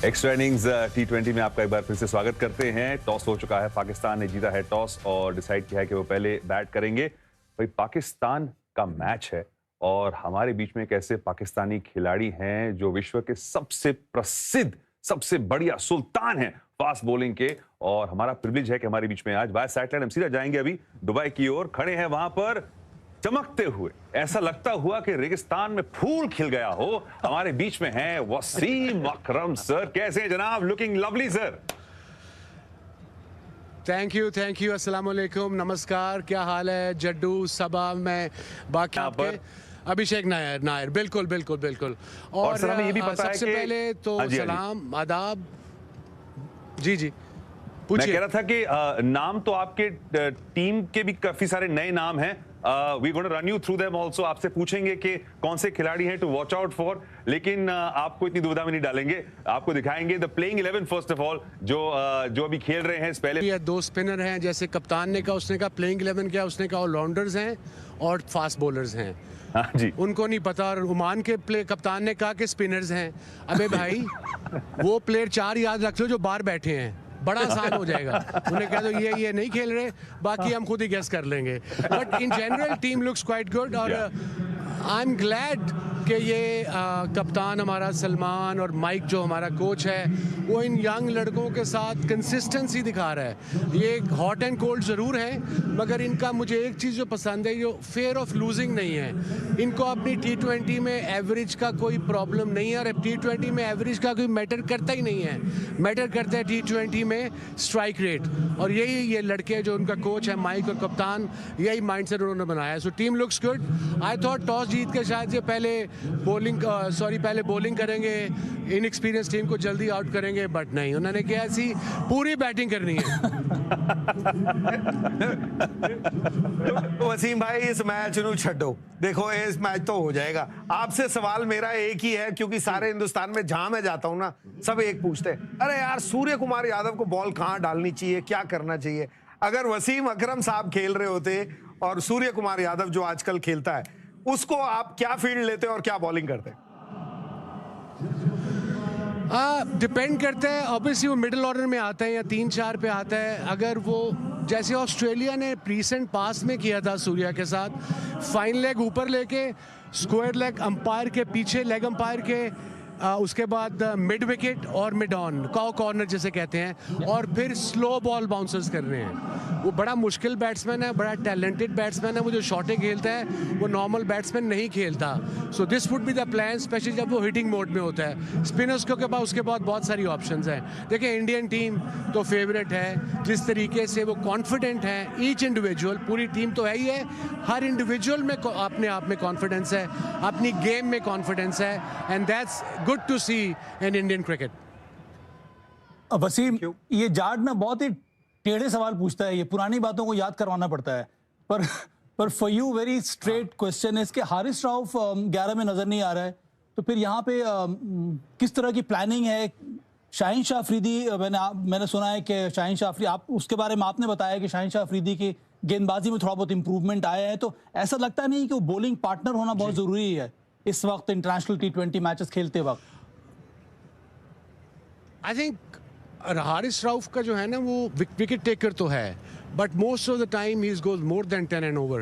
Extra innings T20 में आपका एक बार फिर से स्वागत करते हैं। टॉस हो चुका है, पाकिस्तान ने जीता है टॉस और डिसाइड किया है कि वो पहले बैट करेंगे। भाई पाकिस्तान का मैच है और हमारे बीच में एक ऐसे पाकिस्तानी खिलाड़ी हैं जो विश्व के सबसे प्रसिद्ध, सबसे बढ़िया सुल्तान हैं फास्ट बॉलिंग के, और हमारा प्रिविलेज है कि हमारे बीच में आज बाय सैटेलाइट हम सीधा जाएंगे अभी दुबई की ओर। खड़े हैं वहां पर चमकते हुए, ऐसा लगता हुआ कि रेगिस्तान में फूल खिल गया हो। हमारे बीच में हैं वसीम अकरम सर। कैसे हैं जनाब? Looking lovely sir. Thank you, अस्सलाम वालेकुम, नमस्कार, क्या हाल है जड्डू सबा में बाकी आपके अभिषेक नायर बिल्कुल। और सर हमें ये भी पता है सबसे कि पहले तो सलाम आदाब। जी मैं कह रहा था कि नाम तो आपके टीम के भी काफी सारे नए नाम हैं। We gonna run you through them also. आपसे पूछेंगे कि कौन से खिलाड़ी हैं टू वॉच आउट फॉर, लेकिन आपको इतनी दुविधा में नहीं डालेंगे। आपको दिखाएंगे the playing 11 first of all जो अभी खेल रहे हैं। इस पहले ये दो स्पिनर हैं, जैसे कप्तान ने कहा, उसने कहा प्लेइंग 11 क्या, उसने कहा ऑलराउंडर्स हैं और फास्ट बॉलर्स हैं। हाँ जी, उनको नहीं पता। और ओमान के कप्तान ने कहा कि स्पिनर्स हैं। अबे भाई वो प्लेयर 4 याद रख लो जो बाहर बैठे हैं, बड़ा आसान हो जाएगा। उन्हें कह दो ये नहीं खेल रहे, बाकी हम खुद ही गेस कर लेंगे। But in general team looks quite good और आई एम ग्लैड कि ये कप्तान हमारा सलमान और माइक जो हमारा कोच है वो इन यंग लड़कों के साथ कंसिस्टेंसी दिखा रहा है। ये हॉट एंड कोल्ड ज़रूर है, मगर इनका मुझे एक चीज़ जो पसंद है, जो फेयर ऑफ लूजिंग नहीं है। इनको अपनी T20 में एवरेज का कोई प्रॉब्लम नहीं है, और T20 में एवरेज का कोई मैटर करता ही नहीं है। मैटर करता है T20 में स्ट्राइक रेट, और यही ये लड़के जो उनका कोच है माइक और कप्तान, यही माइंडसेट उन्होंने बनाया है। So team looks good. I thought toss जीत के शायद ये पहले बॉलिंग करेंगे, इनएक्सपीरियंस टीम को जल्दी आउट करेंगे, बट नहीं, उन्होंने क्या ऐसी पूरी बैटिंग करनी है। वसीम भाई इस मैच नू छड्डो, देखो इस मैच तो हो जाएगा। आपसे सवाल मेरा एक ही है, क्योंकि सारे हिंदुस्तान में जहां मैं जाता हूं ना, सब एक पूछते हैं, अरे यार सूर्य कुमार यादव को बॉल कहां डालनी चाहिए, क्या करना चाहिए। अगर वसीम अकरम साहब खेल रहे होते और सूर्य कुमार यादव जो आजकल खेलता है, उसको आप क्या फील्ड लेते और क्या बॉलिंग करते? डिपेंड करता है। ऑब्वियसली वो मिडिल ऑर्डर में आता है या 3-4 पे आता है। अगर वो जैसे ऑस्ट्रेलिया ने रीसेंट पास में किया था सूर्या के साथ, फाइन लेग ऊपर लेके, स्क्वायर लेग अंपायर के पीछे, लेग अंपायर के उसके बाद मिड विकेट और मिड ऑन कॉर्नर जिसे कहते हैं, और फिर स्लो बॉल बाउंसर्स कर रहे हैं। वो बड़ा मुश्किल बैट्समैन है, बड़ा टैलेंटेड बैट्समैन है। वो जो शॉटें खेलता है वो नॉर्मल बैट्समैन नहीं खेलता। So this would be the plan, specially जब वो हिटिंग मोड में होता है। स्पिनर्स के बाद उसके बाद बहुत सारी ऑप्शंस हैं। देखिए इंडियन टीम तो फेवरेट है, जिस तरीके से वो कॉन्फिडेंट है, ईच इंडिविजुअल, पूरी टीम तो है ही है, हर इंडिविजुअल में अपने आप में कॉन्फिडेंस है, अपनी गेम में कॉन्फिडेंस है, and that's good to see in Indian cricket. Wasim, ये जाट ना बहुत ही टेढ़े सवाल पूछता है, ये पुरानी बातों को याद करवाना पड़ता है, पर for you very straight question है कि हारिस राउफ 11 में नजर नहीं आ रहा है, तो फिर यहाँ पे किस तरह की प्लानिंग है? शाहीन शाह अफरीदी, मैंने सुना है कि शाहीन शाह अफरीदी, आप उसके बारे में आपने बताया कि शाहीन शाह अफरीदी की गेंदबाजी में थोड़ा बहुत इंप्रूवमेंट आया है, तो ऐसा लगता नहीं कि वो बॉलिंग पार्टनर होना बहुत जरूरी है इस वक्त इंटरनेशनल T20 मैचेस खेलते वक्त? आई थिंक हारिस राउफ का जो है ना, वो विकेट टेकर तो है, but most of the time he goes more than 10 and over,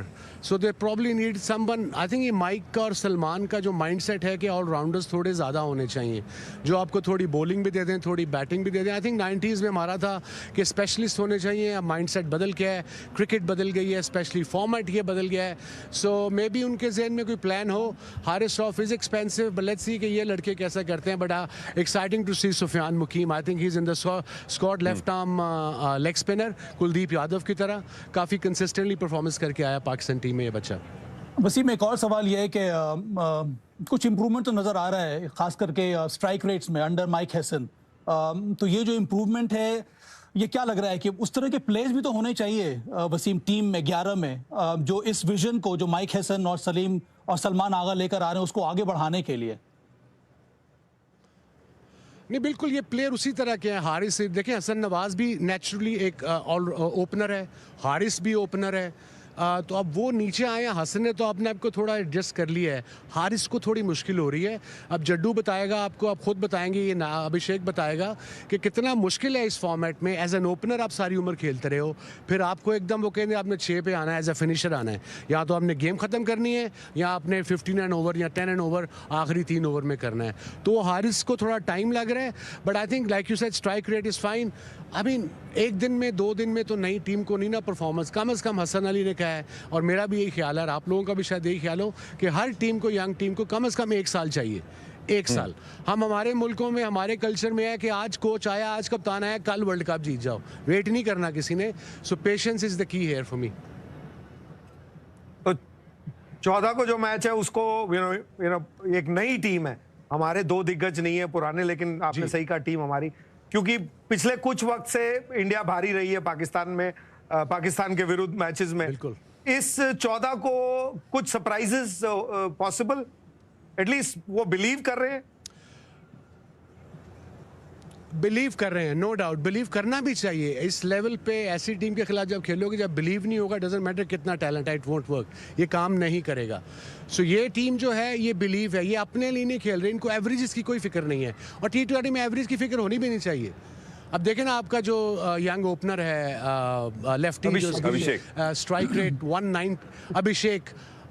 so they probably need someone. I think ये माइक का और सलमान का जो माइंडसेट है कि ऑलराउंडर्स थोड़े ज़्यादा होने चाहिए, जो आपको थोड़ी बॉलिंग भी दे दें, थोड़ी बैटिंग भी दे दें। आई थिंक 90s में हमारा था कि स्पेशलिस्ट होने चाहिए। अब माइंडसेट बदल गया है, क्रिकेट बदल गई है, स्पेशली फॉर्मेट ये बदल गया है। सो मे बी उनके जहन में कोई प्लान हो। Haris Rauf is expensive, but let's see कि ये लड़के कैसा करते हैं। But exciting to see Sufiyan Muqeem. I think he is in the squad, left arm leg spinner, Kuldeep Yadav की तरह काफी कंसिस्टेंटली परफॉर्मेंस करके आया पाकिस्तान टीम में ये बच्चा। वसीम, एक और सवाल ये है कि कुछ इंप्रूवमेंट तो नजर आ रहा है, खास करके स्ट्राइक रेट्स में अंडर माइक हैसन। तो ये जो इंप्रूवमेंट है, ये क्या लग रहा है कि उस तरह के प्लेयर्स भी तो होने चाहिए वसीम टीम में 11 में, जो इस विजन को जो माइक हैसन और सलीम और सलमान आगा लेकर आ रहे हैं उसको आगे बढ़ाने के लिए? नहीं, बिल्कुल ये प्लेयर उसी तरह के हैं। हारिस से देखें, हसन नवाज भी नेचुरली एक ओपनर है, हारिस भी ओपनर है। तो अब वो नीचे आए हैं, हसन ने तो अपने आप को थोड़ा एडजस्ट कर लिया है, हारिस को थोड़ी मुश्किल हो रही है। अब जड्डू बताएगा आपको, आप खुद बताएंगे, ये ना अभिषेक बताएगा कि कितना मुश्किल है इस फॉर्मेट में। एज एन ओपनर आप सारी उम्र खेलते रहे हो, फिर आपको एकदम वो कहेंगे आपने 6 पे आना है, एज ए फिनिशर आना है। या तो आपने गेम ख़त्म करनी है या आपने 15 एंड ओवर या 10 एंड ओवर आखिरी 3 ओवर में करना है। तो हारिस को थोड़ा टाइम लग रहा है, but I think like you said strike rate is fine. I mean एक दिन में 2 दिन में तो नई टीम को नहीं ना परफॉर्मेंस, कम से कम हसन अली ने कहा है और मेरा भी यही ख्याल है और आप लोगों का भी शायद यही ख्याल हो कि हर टीम को, यंग टीम को कम से कम 1 साल चाहिए। 1 साल। हम हमारे मुल्कों में, हमारे कल्चर में है कि आज कोच आया, आज कप्तान आया, कल वर्ल्ड कप जीत जाओ। वेट नहीं करना किसी ने। So patience is the key here for me. तो 14 को जो मैच है उसको यू नो एक नई टीम है, हमारे 2 दिग्गज नहीं है पुराने, लेकिन आपने सही कहा टीम हमारी, क्योंकि पिछले कुछ वक्त से इंडिया भारी रही है पाकिस्तान में, पाकिस्तान के विरुद्ध मैचेस में। बिल्कुल। इस 14 को कुछ सरप्राइजेस पॉसिबल, एटलीस्ट वो बिलीव कर रहे हैं, बिलीव कर रहे हैं, नो डाउट बिलीव करना भी चाहिए। इस लेवल पे ऐसी टीम के खिलाफ जब खेलोगे, जब बिलीव नहीं होगा, डजंट मैटर कितना टैलेंट है, इट वोंट वर्क, ये काम नहीं करेगा। सो ये टीम जो है ये बिलीव है, ये अपने लिए नहीं खेल रहे, इनको एवरेजेस की कोई फिक्र नहीं है और T20 में एवरेज की फिक्र होनी भी नहीं चाहिए। अब देखें ना, आपका जो यंग ओपनर है लेफ्टी, जो स्ट्राइक रेट 19,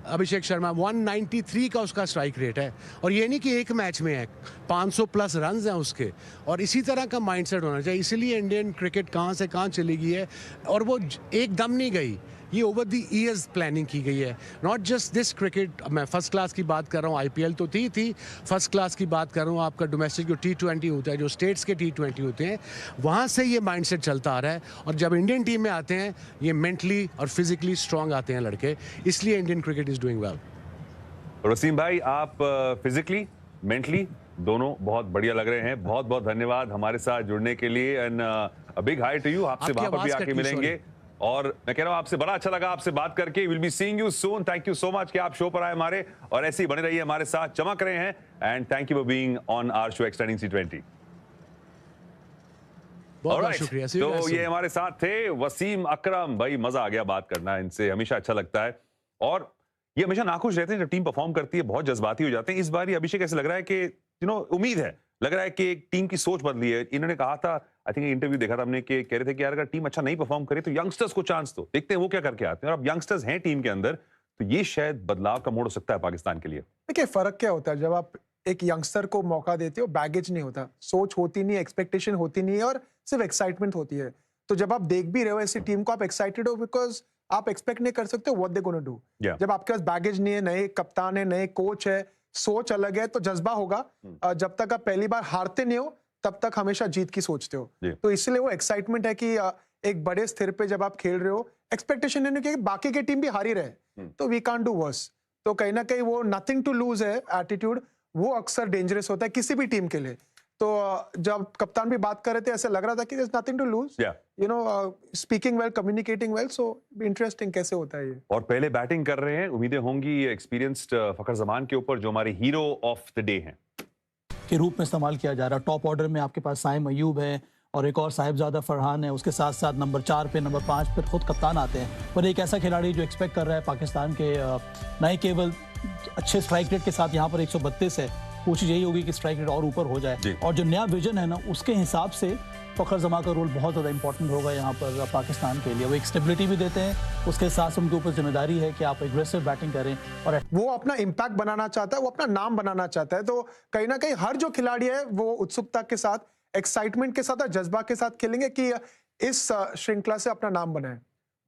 अभिषेक शर्मा 193 का उसका स्ट्राइक रेट है, और ये नहीं कि एक मैच में है, 500 प्लस रन हैं उसके। और इसी तरह का माइंडसेट होना चाहिए। इसीलिए इंडियन क्रिकेट कहाँ से कहाँ चली गई है, और वो एकदम नहीं गई, ये ओवर द ईयर्स प्लानिंग की गई है। नॉट जस्ट दिस क्रिकेट, मैं फर्स्ट क्लास की बात कर रहा हूँ, IPL तो थी फर्स्ट क्लास की बात कर रहा हूँ, आपका डोमेस्टिक जो T20 होता है, जो स्टेट्स के T20 होते हैं, वहाँ से ये माइंडसेट चलता आ रहा है। और जब इंडियन टीम में आते हैं, ये मेंटली और फिजिकली स्ट्रांग आते हैं लड़के, इसलिए Indian cricket is doing well. Wasim भाई, आप फिजिकली मेंटली दोनों बहुत बढ़िया लग रहे हैं। बहुत बहुत धन्यवाद हमारे साथ जुड़ने के लिए, and a big hi to you. आपसे वहां पर भी आके मिलेंगे, और मैं कह रहा हूं आपसे बड़ा अच्छा लगा आपसे बात करके। Will be seeing you soon. Thank you so much कि आप शो पर आए हमारे, और ऐसे ही बने रहिए हमारे साथ, चमक रहे हैं, and thank you for being on our show extending C20। बहुत शुक्रिया। तो ये हमारे साथ थे वसीम अकरम। भाई मजा आ गया बात करना, इनसे हमेशा अच्छा लगता है, और ये हमेशा नाखुश रहते हैं जब टीम परफॉर्म करती है, बहुत जज्बाती हो जाते हैं। इस बार ये अभिषेक ऐसे लग रहा है कि उम्मीद है, लग रहा है कि एक टीम की सोच बदली है। इन्होंने कहा था, आई थिंक इंटरव्यू देखा था हमने, कि कह रहे थे कि यार अगर टीम अच्छा नहीं परफॉर्म करे तो यंगस्टर्स को चांस दो, देखते हैं वो क्या करके आते हैं। और अब यंगस्टर्स हैं टीम के अंदर, तो ये शायद बदलाव का मोड़ हो सकता है पाकिस्तान के लिए। देखिए फर्क क्या होता है, जब आप एक यंगस्टर को मौका देते हो, बैगेज नहीं होता, सोच होती नहीं, एक्सपेक्टेशन होती नहीं है, और सिर्फ एक्साइटमेंट होती है। तो जब आप देख भी रहे हो ऐसी टीम को, आप एक्साइटेड हो बिकॉज आप एक्सपेक्ट नहीं कर सकते व्हाट दे गोना डू। जब आपके पास बैगेज नहीं है, नए कप्तान है, नए कोच है, सोच अलग है, तो जज्बा होगा। जब तक आप पहली बार हारते नहीं हो, तब तक हमेशा जीत की सोचते हो। तो इसलिए वो एक्साइटमेंट है कि एक बड़े स्थिर पे जब आप खेल रहे हो, एक्सपेक्टेशन है कि बाकी की टीम भी हारी रहे, तो वी कांट डू वर्स। तो कहीं ना कहीं वो नथिंग टू लूज है एटीट्यूड, वो अक्सर डेंजरस होता है किसी भी टीम के लिए। तो जब कप्तान भी बात कर रहे थे, ऐसे लग रहा था कि there's nothing to lose, you know, speaking well, communicating well, so interesting कैसे होता है ये। और पहले बैटिंग कर रहे हैं, उम्मीदें होंगी एक्सपीरियंस्ड फखर जमान के ऊपर, जो हमारे हीरो ऑफ द डे हैं के रूप में इस्तेमाल किया जा रहा है। टॉप ऑर्डर में आपके पास साइम अयूब है और एक और साहिबजादा फरहान है, उसके साथ साथ नंबर 4 पे, नंबर 5 पे खुद कप्तान आते हैं। पर एक ऐसा खिलाड़ी जो एक्सपेक्ट कर रहा है पाकिस्तान के, नहीं केवल अच्छे स्ट्राइक रेट के साथ यहाँ पर 132 है, कोशिश यही होगी कि स्ट्राइक रेट और ऊपर हो जाए, और जो नया विजन है ना, उसके हिसाब से फखर जमा का रोल बहुत ज़्यादा इंपॉर्टेंट होगा यहाँ पर पाकिस्तान के लिए। वो एक स्टेबिलिटी भी देते हैं, उसके साथ उनके ऊपर जिम्मेदारी है कि आप एग्रेसिव बैटिंग करें, और वो अपना इम्पैक्ट बनाना चाहता है, वो अपना नाम बनाना चाहता है। तो कहीं ना कहीं हर जो खिलाड़ी है वो उत्सुकता के साथ, एक्साइटमेंट के साथ और जज्बा के साथ खेलेंगे कि इस श्रृंखला से अपना नाम बनाए।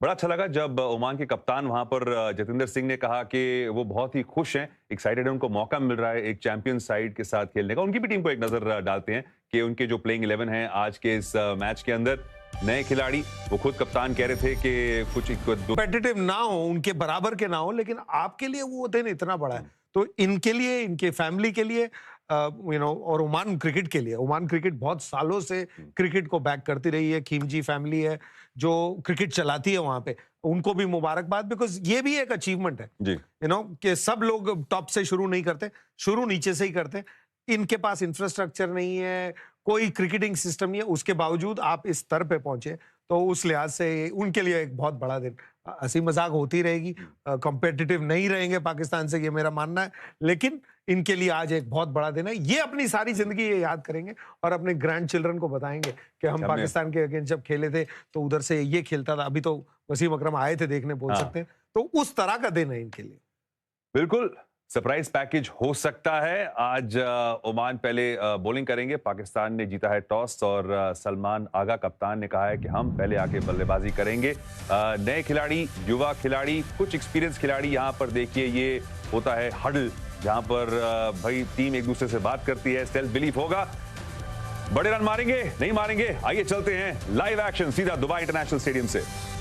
बड़ा अच्छा लगा जब ओमान के कप्तान वहां पर जतिंदर सिंह ने कहा कि वो बहुत ही खुश हैं, एक्साइटेड हैं, उनको मौका मिल रहा है एक चैंपियन साइड के साथ खेलने का। उनकी भी टीम को एक नजर डालते हैं कि उनके जो प्लेइंग 11 हैं आज के इस मैच के अंदर, नए खिलाड़ी, वो खुद कप्तान कह रहे थे कि कुछ कॉम्पिटिटिव ना हो, उनके बराबर के ना हो, लेकिन आपके लिए वो दिन इतना बड़ा है, तो इनके लिए, इनके फैमिली के लिए, और ओमान क्रिकेट के लिए, ओमान क्रिकेट बहुत सालों से क्रिकेट को बैक करती रही है। खीमजी फैमिली है जो क्रिकेट चलाती है वहां पे, उनको भी मुबारकबाद, बिकॉज ये भी एक अचीवमेंट है जी, कि सब लोग टॉप से शुरू नहीं करते, शुरू नीचे से ही करते। इनके पास इंफ्रास्ट्रक्चर नहीं है, कोई क्रिकेटिंग सिस्टम नहीं है, उसके बावजूद आप इस स्तर पे पहुंचे, तो उस लिहाज से उनके लिए एक बहुत बड़ा दिन हंसी मजाक होती रहेगी, कॉम्पिटिटिव नहीं रहेंगे पाकिस्तान से, ये मेरा मानना है। लेकिन इनके लिए आज एक बहुत बड़ा दिन है, ये अपनी सारी जिंदगी ये याद करेंगे और अपने ग्रैंड चिल्ड्रन को बताएंगे कि हम हमने- पाकिस्तान के अगेंस्ट जब खेले थे तो उधर से ये खेलता था। अभी तो वसीम अकरम आए थे देखने, बोल हाँ। सकते हैं। तो उस तरह का दिन है इनके लिए। बिल्कुल सरप्राइज पैकेज हो सकता है। आज ओमान पहले बॉलिंग करेंगे। पाकिस्तान ने जीता है टॉस और सलमान आगा कप्तान ने कहा है कि हम पहले आके बल्लेबाजी करेंगे। नए खिलाड़ी, युवा खिलाड़ी, कुछ एक्सपीरियंस खिलाड़ी, यहाँ पर देखिए ये होता है हडल, जहां पर भाई टीम एक दूसरे से बात करती है, सेल्फ बिलीफ होगा। बड़े रन मारेंगे नहीं मारेंगे, आइए चलते हैं लाइव एक्शन सीधा दुबई इंटरनेशनल स्टेडियम से।